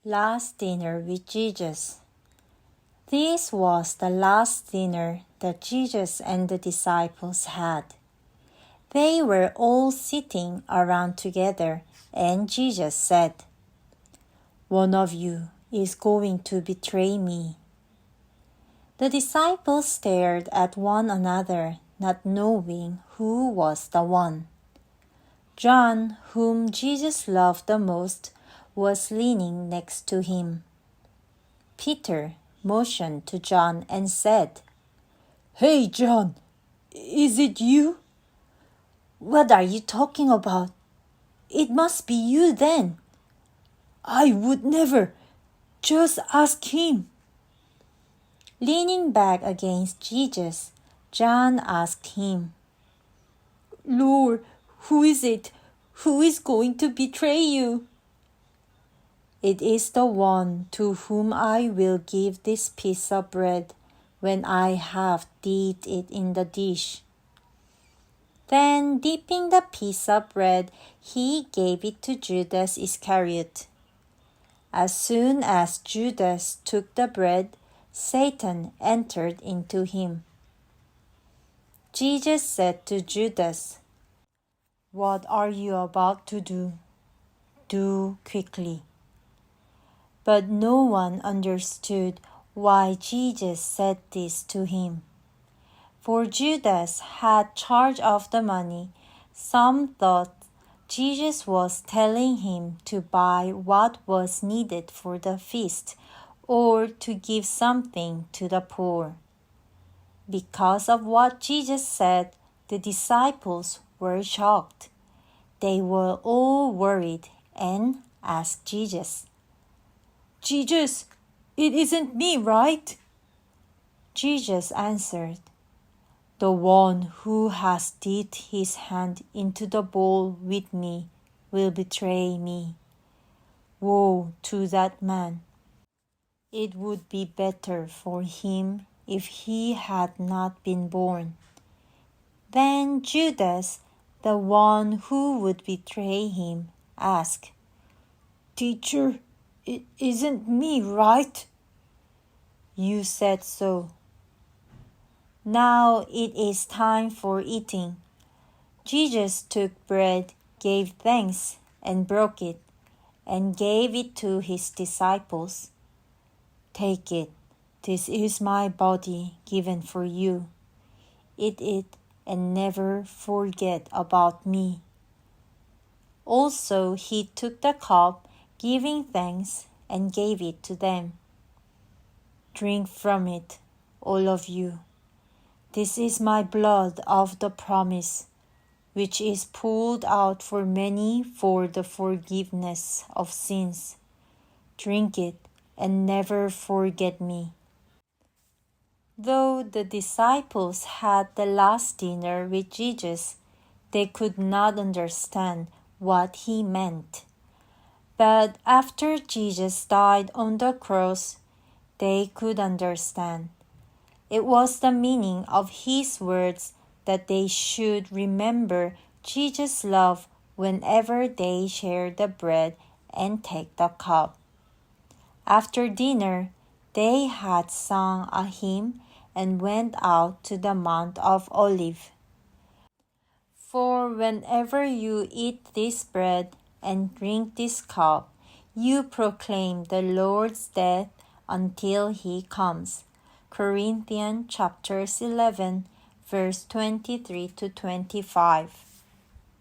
Last dinner with Jesus. This was the last dinner that Jesus and the disciples had. They were all sitting around together, and Jesus said, "One of you is going to betray me." The disciples stared at one another, not knowing who was the one. John, whom Jesus loved the most, was leaning next to him. Peter motioned to John and said, "Hey, John, is it you?" "What are you talking about? It must be you then." "I would never. Just ask him." Leaning back against Jesus, John asked him, "Lord, who is it? Who is going to betray you?" "It is the one to whom I will give this piece of bread when I have dipped it in the dish." Then, dipping the piece of bread, he gave it to Judas Iscariot. As soon as Judas took the bread, Satan entered into him. Jesus said to Judas, "What are you about to do? Do quickly." But no one understood why Jesus said this to him. For Judas had charge of the money. Some thought Jesus was telling him to buy what was needed for the feast or to give something to the poor. Because of what Jesus said, the disciples were shocked. They were all worried and asked Jesus, "Jesus, it isn't me, right?" Jesus answered, "The one who has dipped his hand into the bowl with me will betray me. Woe to that man! It would be better for him if he had not been born." Then Judas, the one who would betray him, asked, "Teacher, it isn't me, right?" "You said so." Now it is time for eating. Jesus took bread, gave thanks, and broke it, and gave it to his disciples. "Take it. This is my body given for you. Eat it and never forget about me." Also he took the cup, giving thanks, and gave it to them. "Drink from it, all of you. This is my blood of the promise, which is poured out for many for the forgiveness of sins. Drink it and never forget me." Though the disciples had the last dinner with Jesus, they could not understand what he meant. But after Jesus died on the cross, they could understand. It was the meaning of his words that they should remember Jesus' love whenever they share the bread and take the cup. After dinner, they had sung a hymn and went out to the Mount of Olives. "For whenever you eat this bread and drink this cup, you proclaim the Lord's death until he comes." Corinthians chapter 11, verse 23 to 25.